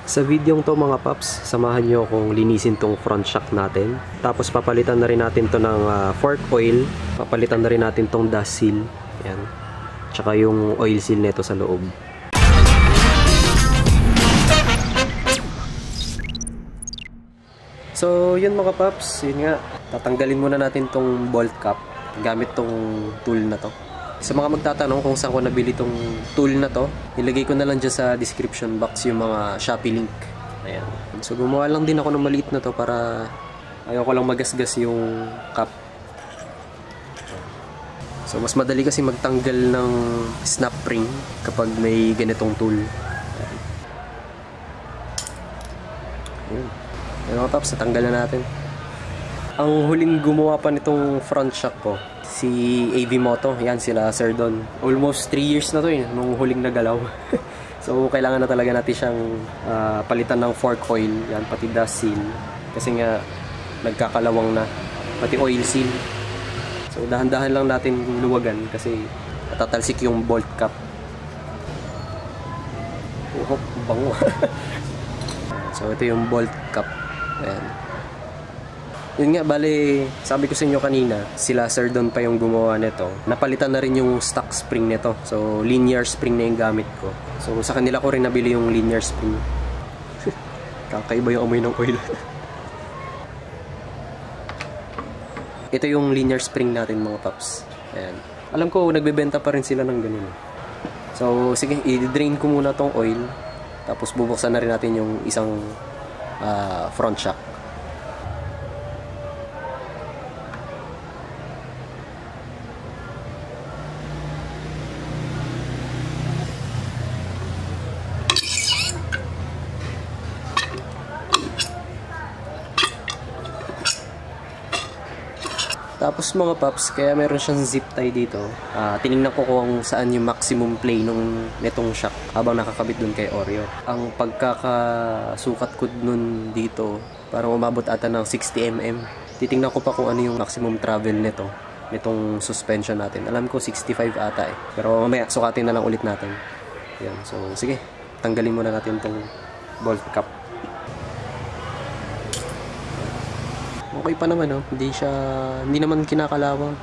Sa videong to mga paps, samahan nyo akong linisin tong front shock natin. Tapos papalitan na rin natin to ng fork oil. Papalitan na rin natin tong dust seal. Ayan. Tsaka yung oil seal nito sa loob. So yun mga paps, yun nga. Tatanggalin muna natin tong bolt cap gamit tong tool na to. Sa mga magtatanong kung saan ko nabili tong tool na to, ilagay ko na lang dyan sa description box yung mga Shopee link. Ayan. So gumawa lang din ako ng maliit na to para ayaw ko lang magasgas yung cap. So mas madali kasi magtanggal ng snap ring kapag may ganitong tool. Ayan. Ayan. Ayan mga paps, natanggal na natin. Ang huling gumawa pa nitong front shock ko, si AV Moto. Yan sila Sir Don. Almost 3 years na to nung huling nagalaw. So kailangan na talaga natin siyang palitan ng fork oil. Yan, pati dust seal. Kasi nga nagkakalawang na. Pati oil seal. So dahan-dahan lang natin luwagan kasi natatalsik yung bolt cap. Oh, bango. So ito yung bolt cap. Ayan. Yun nga, bale, sabi ko sa inyo kanina, sila Sir Don pa yung gumawa nito. Napalitan na rin yung stock spring nito. So, linear spring na yung gamit ko. So, sa kanila ko rin nabili yung linear spring. Kakaiba yung amoy ng oil. Ito yung linear spring natin mga paps. Ayan. Alam ko, nagbebenta pa rin sila ng ganun. So, sige, i-drain ko muna tong oil. Tapos, bubuksan na rin natin yung isang front shock. Tapos mga paps, kaya meron siyang zip tie dito. Tinignan ko kung saan yung maximum play nitong shock habang nakakabit dun kay Oreo. Ang pagkakasukat ko nun dito, parang umabot ata ng 60 mm. Titingnan ko pa kung ano yung maximum travel nitong suspension natin. Alam ko 65 ata eh. Pero mamaya, sukatin na lang ulit natin. Yan. So, sige. Tanggalin muna natin tong bolt cap. Okay pa naman, oh. Hindi naman kinakalawang.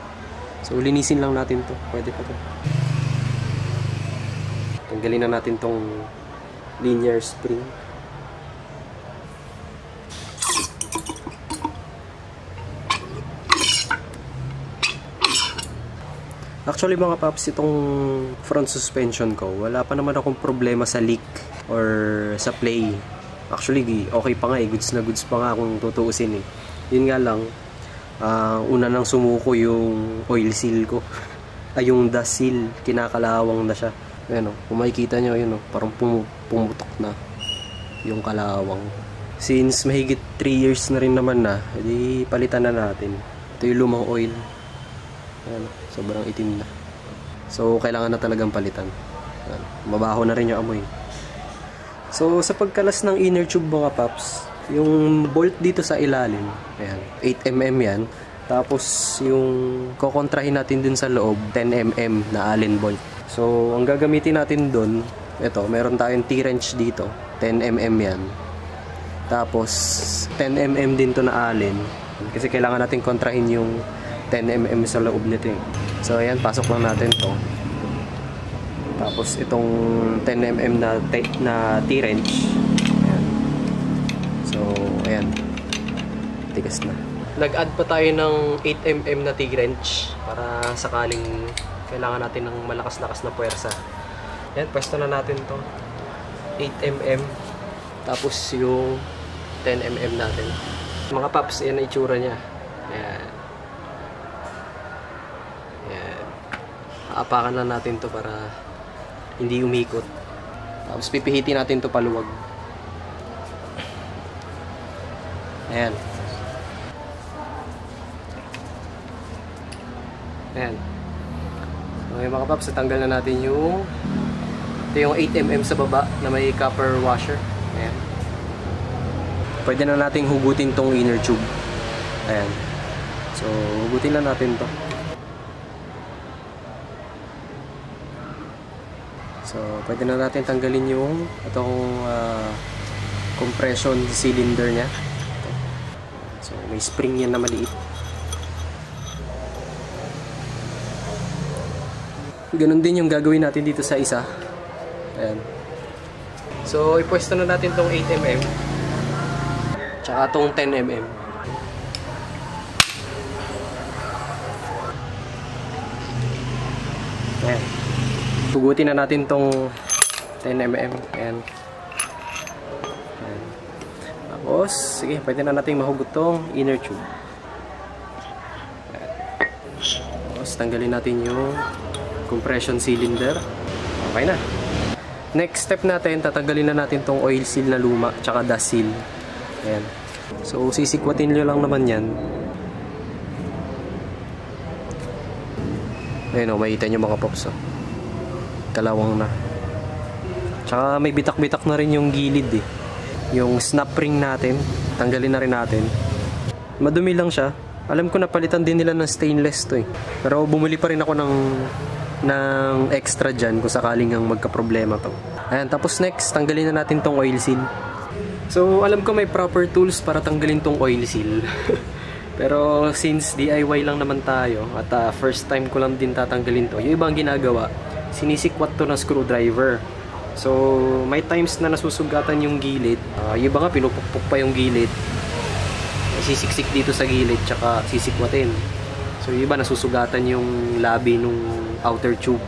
So, linisin lang natin to. Pwede pa to. Tanggalin na natin tong linear spring. Actually mga paps, itong front suspension ko, wala pa naman akong problema sa leak or sa play. Actually, okay pa nga eh. Goods na goods pa nga kung tutuusin eh. Yun nga lang, una nang sumuko yung oil seal ko. Ay, yung dust seal, kinakalawang na siya. Ayan o, kung makikita nyo, yun o, parang pumutok na yung kalawang. Since mahigit 3 years na rin naman na, edi palitan na natin. Ito yung lumang oil. Ayan, sobrang itim na. So, kailangan na talagang palitan. Ayan, mabaho na rin yung amoy. So, sa pagkalas ng inner tube mga paps, yung bolt dito sa ilalim, ayan, 8mm yan. Tapos yung kokontrahin natin dun sa loob, 10mm na Allen bolt. So ang gagamitin natin dun, ito, meron tayong T-wrench dito, 10mm yan. Tapos 10mm din to na Allen, kasi kailangan natin kontrahin yung 10mm sa loob nito. So ayan, pasok lang natin to. Tapos itong 10mm na T-wrench. So, ayan. Tigas na. Nag-add pa tayo ng 8mm na T-wrench para sakaling kailangan natin ng malakas-lakas na puwersa. Ayan, pwesto na natin to. 8mm. Tapos yung 10mm natin. Mga paps, ayan ang itsura niya. Ayan. Ayan. Aapakan na natin to para hindi umikot. Tapos pipihitin natin to paluwag. Ayan. Ayan. Okay mga paps, tanggal na natin yung ito yung 8mm sa baba na may copper washer. Ayan. Pwede na nating hugutin tong inner tube. Ayan. So, hugutin na natin to. So, pwede na natin tanggalin yung itong compression cylinder niya. So may spring yan na maliit. Ganun din yung gagawin natin dito sa isa. Ayan. So ipwesto na natin tong 8mm tsaka tong 10mm. Ayan. Tugutin na natin tong 10mm. Ayan. Ayan. Tapos, sige, pwede na natin mahugot tong inner tube. Ayan. Tapos, tanggalin natin yung compression cylinder. Okay na. Next step natin, tatanggalin na natin tong oil seal na luma tsaka dust seal. Ayan. So, sisikwatin nyo lang naman yan. Ayan o, makita nyo mga pops o. Kalawang na. Tsaka may bitak-bitak na rin yung gilid eh. Yung snap ring natin, tanggalin na rin natin. Madumi lang siya. Alam ko napalitan din nila ng stainless to eh. Pero bumili pa rin ako ng extra dyan kung sakaling ang magka-problema to. Ayan, tapos next, tanggalin na natin tong oil seal. So, alam ko may proper tools para tanggalin tong oil seal. Pero since DIY lang naman tayo at first time ko lang din tatanggalin to, yung ibang ginagawa, sinisikwat to ng screwdriver. So may times na nasusugatan yung gilid, yung iba nga pinupukpuk pa yung gilid, sisiksik dito sa gilid tsaka sisikwatin. So yung iba nasusugatan yung labi nung outer tube.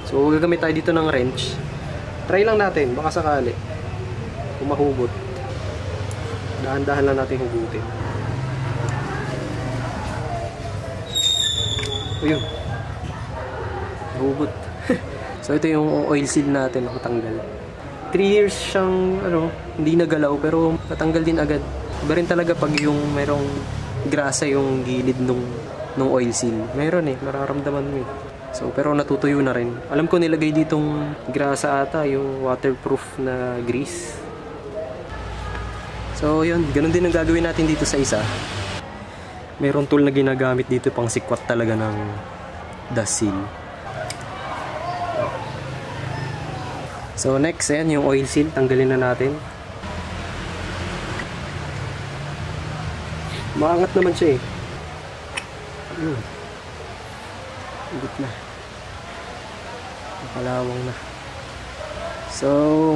So gagamit tayo dito ng wrench. Try lang natin, baka sakali kung mahugot. Dahan-dahan lang natin hugutin. Ayun. Hugot. So ito yung oil seal natin nakatanggal. 3 years siyang hindi nagalaw pero natanggal din agad. Iba rin talaga pag yung merong grasa yung gilid nung oil seal. Meron eh, mararamdaman mo eh. So pero natutuyo na rin. Alam ko nilagay ditong grasa ata, yung waterproof na grease. So yun, ganun din ang gagawin natin dito sa isa. Mayroong tool na ginagamit dito pang sikwat talaga ng dust seal. So next, ayan yung oil seal, tanggalin na natin. Maangat naman siya eh. Higit na. Nakalawang na. So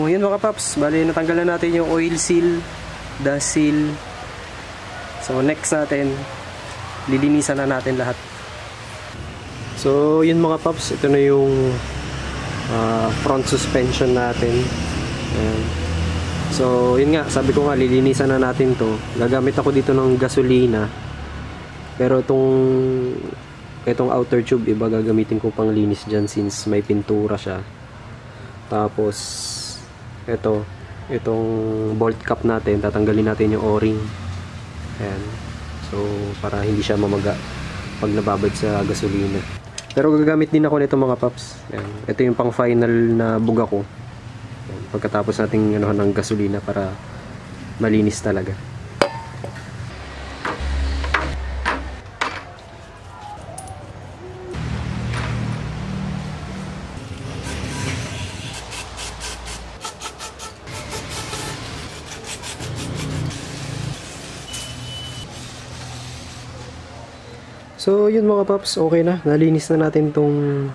yun mga paps, bali natanggalan natin yung oil seal, dust seal. So next natin, lilinisan na natin lahat. So yun mga paps, ito na yung front suspension natin. Ayan. So yun nga, sabi ko nga lilinisan na natin to. Gagamit ako dito ng gasolina, pero itong outer tube iba gagamitin ko pang linis dyan since may pintura siya. Tapos itong bolt cap natin, tatanggalin natin yung o-ring. Ayan. So para hindi siya mamaga pag nababad sa gasolina. Pero gagamit din ako nito mga paps. Ayan. Ito yung pang final na buga ko. Ayan. Pagkatapos nating ng gasolina para malinis talaga. So yun mga paps, okay na. Nalinis na natin tong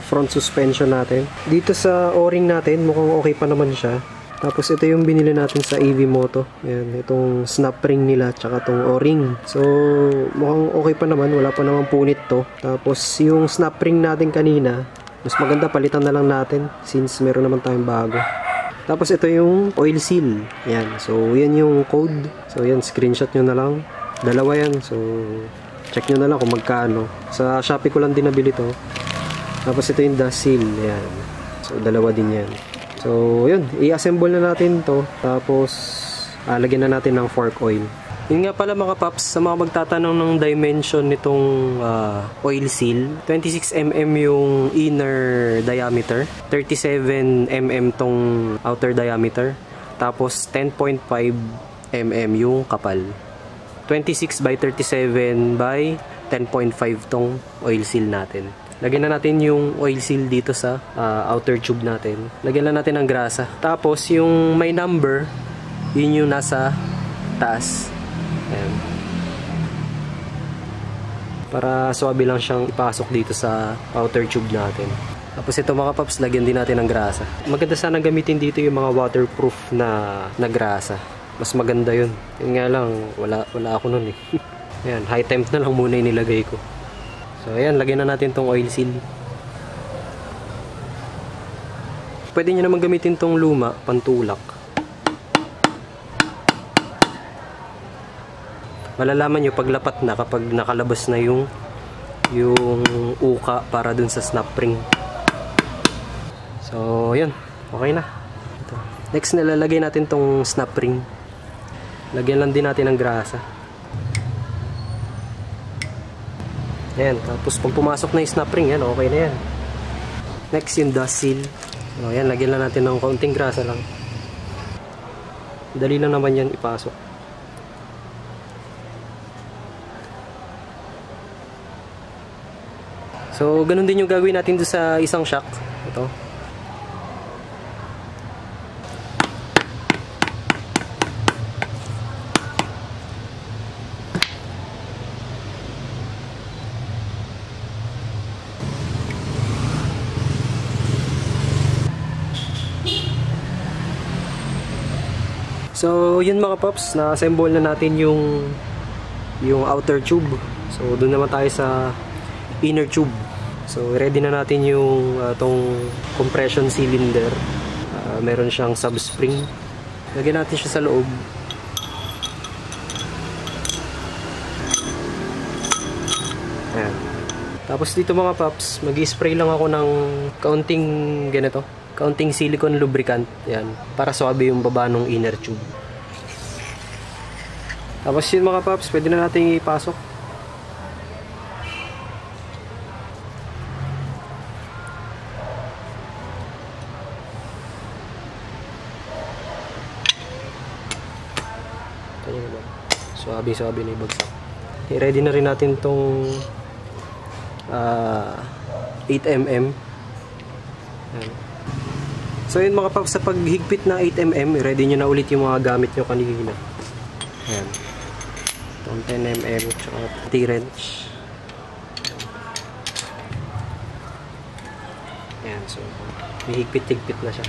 front suspension natin. Dito sa o-ring natin, mukhang okay pa naman siya. Tapos ito yung binili natin sa EV Moto. Ayan, itong snap ring nila, tsaka tong o-ring. So mukhang okay pa naman, wala pa naman punit to. Tapos yung snap ring natin kanina, mas maganda palitan na lang natin since meron naman tayong bago. Tapos ito yung oil seal. Ayan, so yan yung code. So yan, screenshot nyo na lang. Dalawa yan, so check nyo na lang kung magkano. Sa Shopee ko lang din nabili to. Tapos ito yung dust seal. Ayan. So dalawa din yan. So yun, i-assemble na natin to. Tapos lagyan na natin ng fork oil. Yun nga pala mga paps, sa mga magtatanong ng dimension nitong oil seal, 26mm yung inner diameter, 37mm tong outer diameter, tapos 10.5mm yung kapal. 26 by 37 by 10.5 tong oil seal natin. Lagyan na natin yung oil seal dito sa outer tube natin. Lagyan lang natin ng grasa. Tapos yung may number, yun yung nasa taas. Ayan. Para swabe lang siyang ipasok dito sa outer tube natin. Tapos ito mga paps, lagyan din natin ng grasa. Maganda sana gamitin dito yung mga waterproof na grasa. Mas maganda yun. Yun nga lang, wala ako nun eh. Ayan, high temp na lang muna yung nilagay ko. So ayan, lagyan na natin tong oil seal. Pwede nyo naman gamitin tong luma, pantulak. Malalaman nyo paglapat na kapag nakalabas na yung uka para dun sa snap ring. So yun, okay na. Ito. Next, nalalagay natin tong snap ring. Lagyan lang din natin ng grasa. Ayan, tapos pag pumasok na yung snap ring, yan, okay na yan. Next, yung dust seal. O, ayan, lagyan lang natin ng kaunting grasa lang. Dali lang naman yan ipasok. So, ganun din yung gagawin natin doon sa isang shock. Ito. So, yun mga paps, na-assemble na natin yung outer tube. So, doon naman tayo sa inner tube. So, ready na natin yung tong compression cylinder. Meron siyang subspring. Lagyan natin siya sa loob. Ayan. Tapos dito mga paps, mag-spray lang ako ng kaunting ganito. Kaunting silicone lubricant, yan, para swabe yung baba ng inner tube. Tapos yun mga paps, pwede na natin ipasok. Swabe na yung bagsak. I-ready na rin natin tong 8mm. Yan. So yun mga paps, sa paghigpit na 8mm, ready nyo na ulit yung mga gamit nyo kanina. Ayan. Itong 10mm, tsaka T-wrench. Ayan, so may higpit-higpit na siya.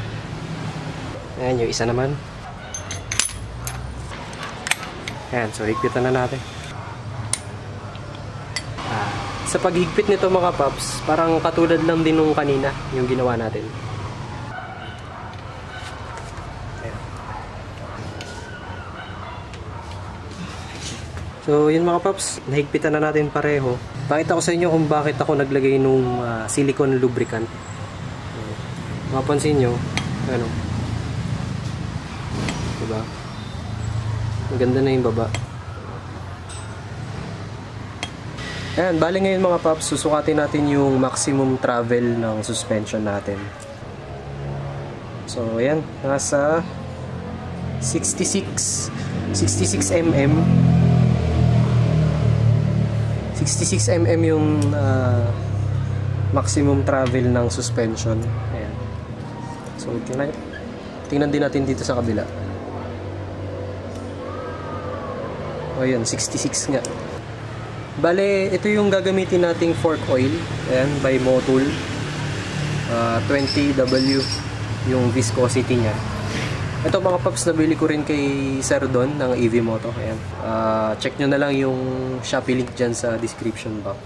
Ayan, yung isa naman. Ayan, so higpitan na natin. Sa paghigpit nito mga paps, parang katulad lang din nung kanina, yung ginawa natin. So yun mga paps, nahigpitan na natin pareho. Pakita ko sa inyo kung bakit ako naglagay nung silicone lubricant. Mapansin nyo, ano, diba? Maganda na yung baba. Ayan, bali ngayon mga paps, susukatin natin yung maximum travel ng suspension natin. So ayan, nasa 66 mm. 66mm yung maximum travel ng suspension. Ayan. So, tingnan din natin dito sa kabila. O, ayan, 66 nga. Bale, ito yung gagamitin nating fork oil. Ayan, by Motul. 20W yung viscosity niya. Ito mga paps, nabili ko rin kay Sir Don ng EV Moto. Ayan. Check nyo na lang yung Shopee link dyan sa description box.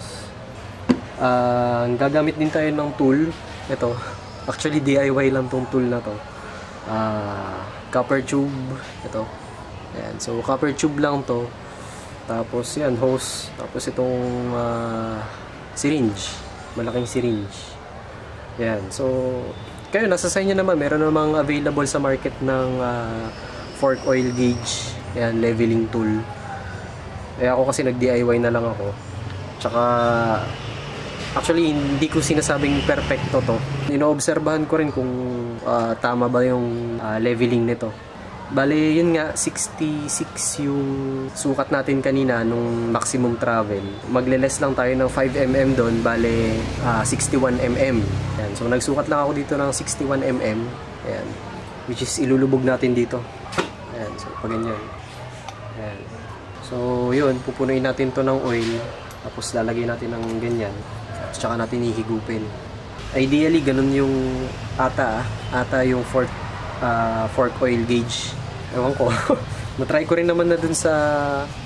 Gagamit din tayo ng tool. Ito. Actually, DIY lang tong tool na to. Copper tube. Ito. Ayan. So, copper tube lang to. Tapos, yan, hose. Tapos, itong syringe. Malaking syringe. Ayan. So, kayo, nasa sa inyo naman, meron namang available sa market ng fork oil gauge, ayan, leveling tool. Kaya ako kasi nag-DIY na lang ako. Tsaka, actually, hindi ko sinasabing perfecto to. Inoobserbahan ko rin kung tama ba yung leveling nito. Bale, yun nga, 66 yung sukat natin kanina nung maximum travel. Magle-less lang tayo ng 5mm doon, bale 61mm. Ayan, so nagsukat lang ako dito ng 61mm. Ayan, which is ilulubog natin dito. Ayan, so pag ganyan. Ayan. So yun, pupunuin natin to ng oil. Tapos lalagay natin ng ganyan. At saka natin ihigupin. Ideally, ganun yung ata yung fork oil gauge. Ewan ko. Natry ko rin naman na dun sa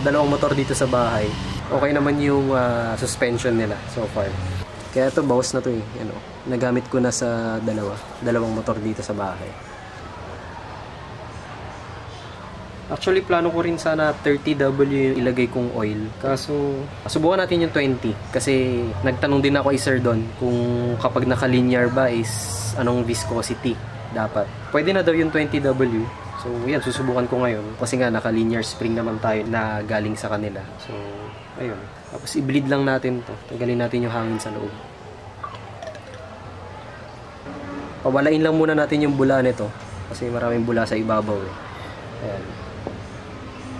dalawang motor dito sa bahay. Okay naman yung suspension nila so far. Kaya ito, bawas na to eh. Ano, nagamit ko na sa dalawang motor dito sa bahay. Actually, plano ko rin sana 30W yung ilagay kong oil. Kaso, subukan natin yung 20. Kasi nagtanong din ako kay sir doon kung kapag naka-linear ba is anong viscosity dapat. Pwede na daw yung 20W. So, yan, susubukan ko ngayon. Kasi nga, naka-linear spring naman tayo na galing sa kanila. So, ayun. Tapos, i-bleed lang natin to. Tagalin natin yung hangin sa loob. Pawalain lang muna natin yung bula nito. Kasi maraming bula sa ibabaw eh. Ayan.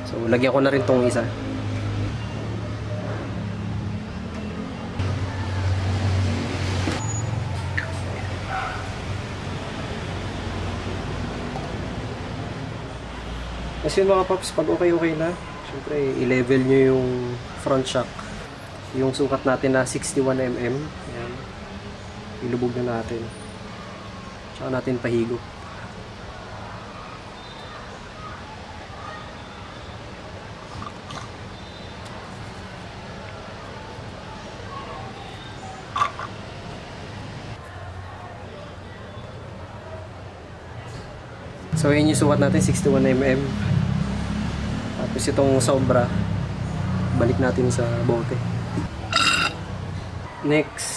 So, lagyan ko na rin tong isa. Kasi yun mga paps, pag okay na, syempre i-level nyo yung front shock. Yung sukat natin na 61mm. Ayan. Ilubog na natin. Tsaka natin pahigop. So yun yung sukat natin, 61mm. Tapos itong sobra, balik natin sa bote. Next,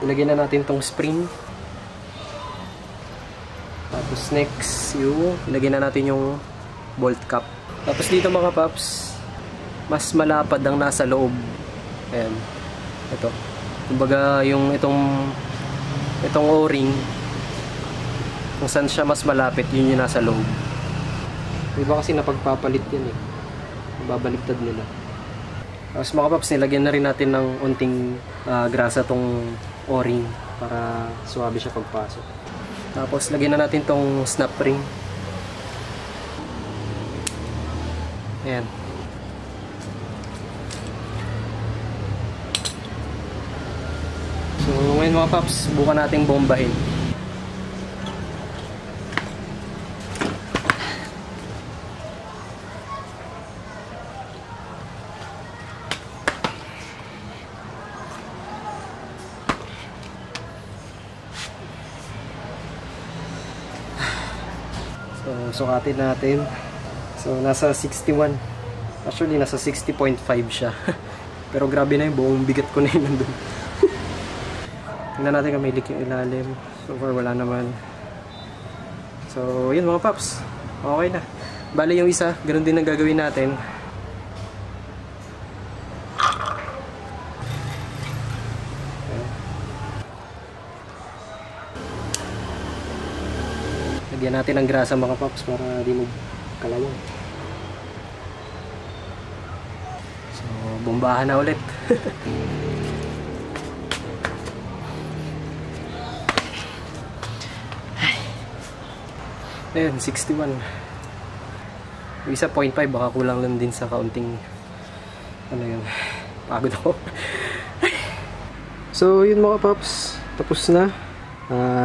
ilagay na natin tong spring. Tapos next, ilagay na natin yung bolt cap. Tapos dito mga paps, mas malapad ang nasa loob. Ayan. Ito. Kumbaga yung itong O-ring, kung saan siya mas malapit, yun yung nasa loob. Diba kasi napagpapalit yan eh. Babaliktad nila. Tapos mga paps, nilagyan na rin natin ng unting grasa tong O-ring para suwabe siya pagpasok. Tapos lagyan na natin tong snap ring. Ayan. So ngayon mga paps, subukan nating bombahin. So, sukatin natin. So, nasa 61. Actually, nasa 60.5 siya. Pero grabe na yung buong bigat ko na yun nandun. Tingnan natin kung may leak yung ilalim. So far, wala naman. So, yun mga paps. Okay na. Bali yung isa, ganun din ang gagawin natin. Lagyan natin ng grasa mga paps para di magkalawang. So, bombahan na ulit. Ayun, 61. Yung isa 0.5, baka kulang lang din sa kaunting ano yun, pagod ako. So, yun mga paps, tapos na.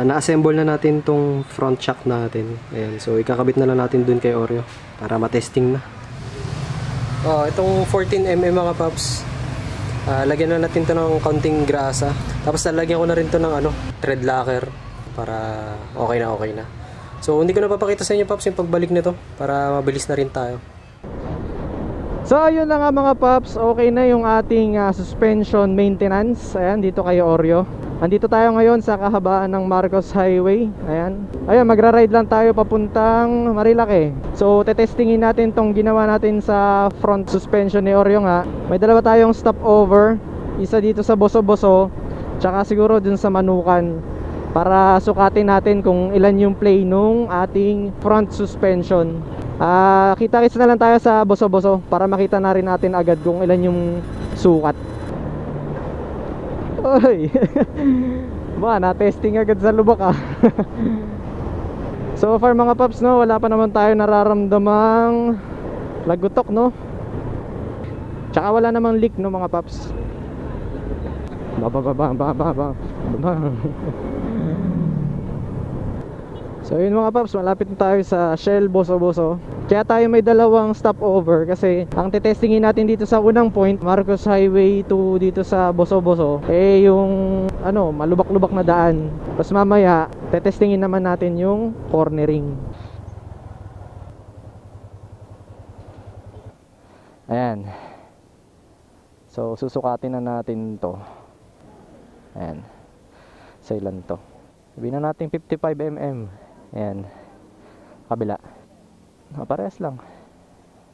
Na-assemble na natin tong front shock natin. Ayan, so ikakabit na lang natin dun kay Oreo para matesting na. Itong 14mm mga paps, lagyan na natin to ng kaunting grasa. Tapos lalagyan ko na rin to ng thread locker para okay na. So hindi ko na papakita sa inyo paps yung pagbalik nito para mabilis na rin tayo. So ayun na nga mga paps, okay na yung ating suspension maintenance. Ayan, dito kay Oreo. Andito tayo ngayon sa kahabaan ng Marcos Highway. Ayan, magra-ride lang tayo papuntang Marilake. So tetestingin natin tong ginawa natin sa front suspension ni Oreo nga. May dalawa tayong stopover, isa dito sa Boso-Boso, tsaka siguro dun sa Manukan, para sukatin natin kung ilan yung play nung ating front suspension. Kita-kits na lang tayo sa boso-boso para makita na rin natin agad kung ilan yung sukat. Oy. Ba, na-testing agad sa lubak ah. So far mga paps, no, wala pa naman tayo nararamdamang lagutok, no. Tsaka wala namang leak, no mga paps. So yun mga paps, malapit na tayo sa Shell Boso-Boso. Kaya tayo may dalawang stopover kasi ang tetestingin natin dito sa unang point, Marcos Highway to dito sa Boso-Boso, eh yung ano, malubak-lubak na daan. Tapos mamaya, tetestingin naman natin yung cornering. Ayan. So susukatin na natin to. Ayan. Sa ilan to? Sabihin na natin 55 mm. Ayan. Kabila. Parehas lang.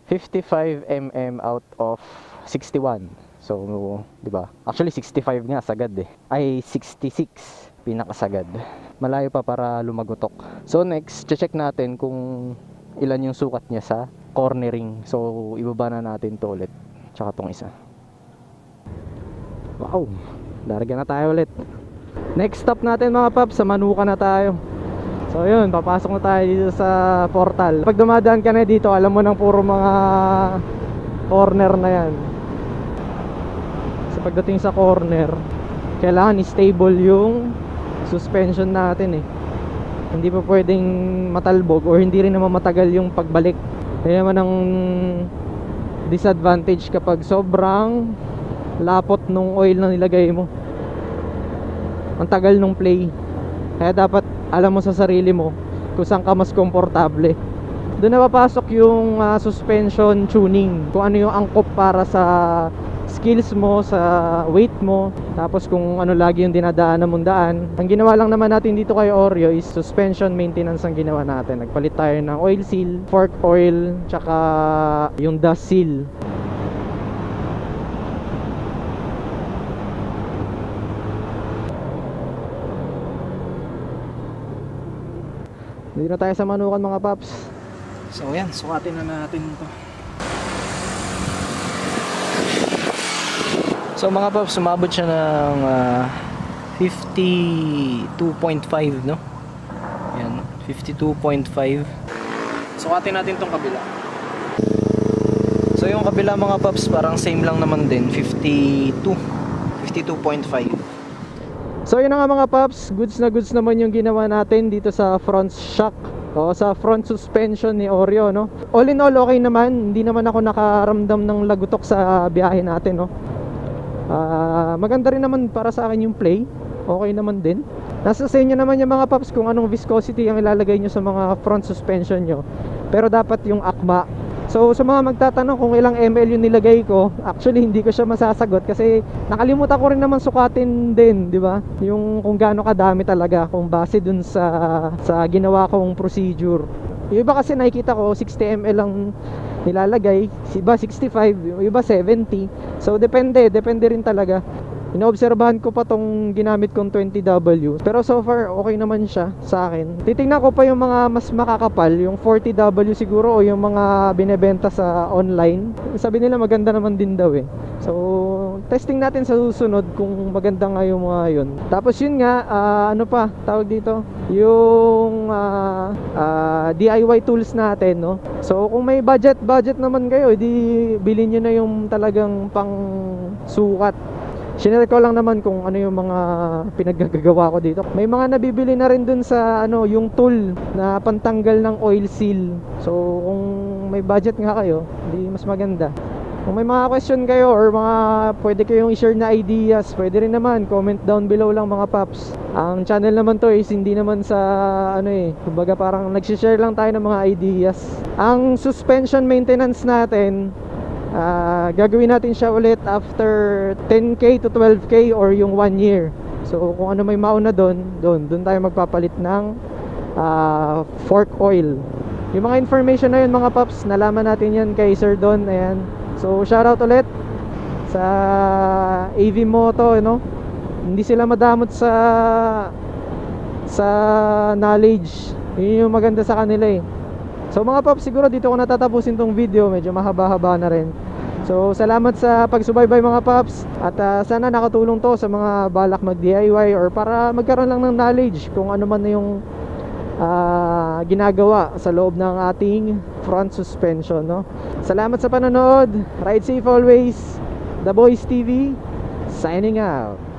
55 mm out of 61. So, di ba? Actually 65 nga sagad eh. Ay 66 pinakasagad. Malayo pa para lumagutok. So next, check natin kung ilan yung sukat niya sa cornering. So ibaba na natin to ulit. Tsaka tong isa. Wow. Daragyan na tayo ulit. Next stop natin mga paps, sa Manuka na tayo. So yun, papasok na tayo dito sa portal. Pag dumadaan ka na dito, alam mo nang puro mga corner na yan. So pagdating sa corner, kailangan stable yung suspension natin eh. Hindi pa pwedeng matalbog or hindi rin naman matagal yung pagbalik. Kaya naman ang disadvantage kapag sobrang lapot nung oil na nilagay mo. Ang tagal nung play. Kaya dapat alam mo sa sarili mo kung saan ka mas komportable. Doon na papasok yung suspension tuning. Kung ano yung angkop para sa skills mo, sa weight mo. Tapos kung ano lagi yung dinadaanan mong daan. Ang ginawa lang naman natin dito kay Oreo is suspension maintenance ang ginawa natin. Nagpalit tayo ng oil seal, fork oil, tsaka yung dust seal. Dito na tayo sa Manukan mga paps. So yan, sukatin na natin ito. So mga paps, sumabot siya ng 52.5 no? Yan, 52.5. Sukatin natin tong kabila. So yung kabila mga paps, parang same lang naman din, 52.5. So yun na nga mga paps, goods na goods naman yung ginawa natin dito sa front shock o sa front suspension ni Oreo, no? All in all, okay naman. Hindi naman ako nakaramdam ng lagutok sa biyahe natin, no? Maganda rin naman para sa akin yung play. Okay naman din. Nasa sa inyo naman yung mga paps kung anong viscosity ang ilalagay nyo sa mga front suspension nyo. Pero dapat yung akma. So sa mga magtatanong kung ilang ml yung nilagay ko, actually hindi ko siya masasagot kasi nakalimutan ko rin naman sukatin din, di ba? Yung kung gaano kadami talaga kung base dun sa ginawa kong procedure. Yung iba kasi nakikita ko 60 ml lang nilalagay, iba 65, iba 70. So depende rin talaga. Inoobserbahan ko pa tong ginamit kong 20W. Pero so far, okay naman siya sa akin. Titingnan ko pa yung mga mas makakapal, yung 40W siguro o yung mga binebenta sa online. Sabi nila maganda naman din daw eh. So, testing natin sa susunod kung maganda nga yung mga yun. Tapos yun nga, ano pa, tawag dito? Yung DIY tools natin, no? So, kung may budget naman kayo, di bilhin nyo na yung talagang pang sukat. Shinare ko lang naman kung ano yung mga pinaggagawa ko dito. May mga nabibili na rin dun sa ano, yung tool na pantanggal ng oil seal. So kung may budget nga kayo, di mas maganda. Kung may mga question kayo or mga pwede kayong i-share na ideas, pwede rin naman, comment down below lang mga paps. Ang channel naman to is hindi naman sa ano eh, kumbaga parang nagsishare lang tayo ng mga ideas. Ang suspension maintenance natin, gagawin natin siya ulit after 10k to 12k or yung 1 year. So kung ano may mauna doon tayo magpapalit ng fork oil. Yung mga information na yun mga paps, nalaman natin yan kay Sir Don. Ayan. So shoutout ulit sa AV Moto, you know? Hindi sila madamot sa knowledge. Yun yung maganda sa kanila eh. So mga paps, siguro dito ko natatapusin tong video, medyo mahaba-haba na rin. So salamat sa pagsubaybay mga paps. At sana nakatulong to sa mga balak mag DIY or para magkaroon lang ng knowledge kung ano man na yung ginagawa sa loob ng ating front suspension, no? Salamat sa panonood. Ride safe always. The Boys TV signing out.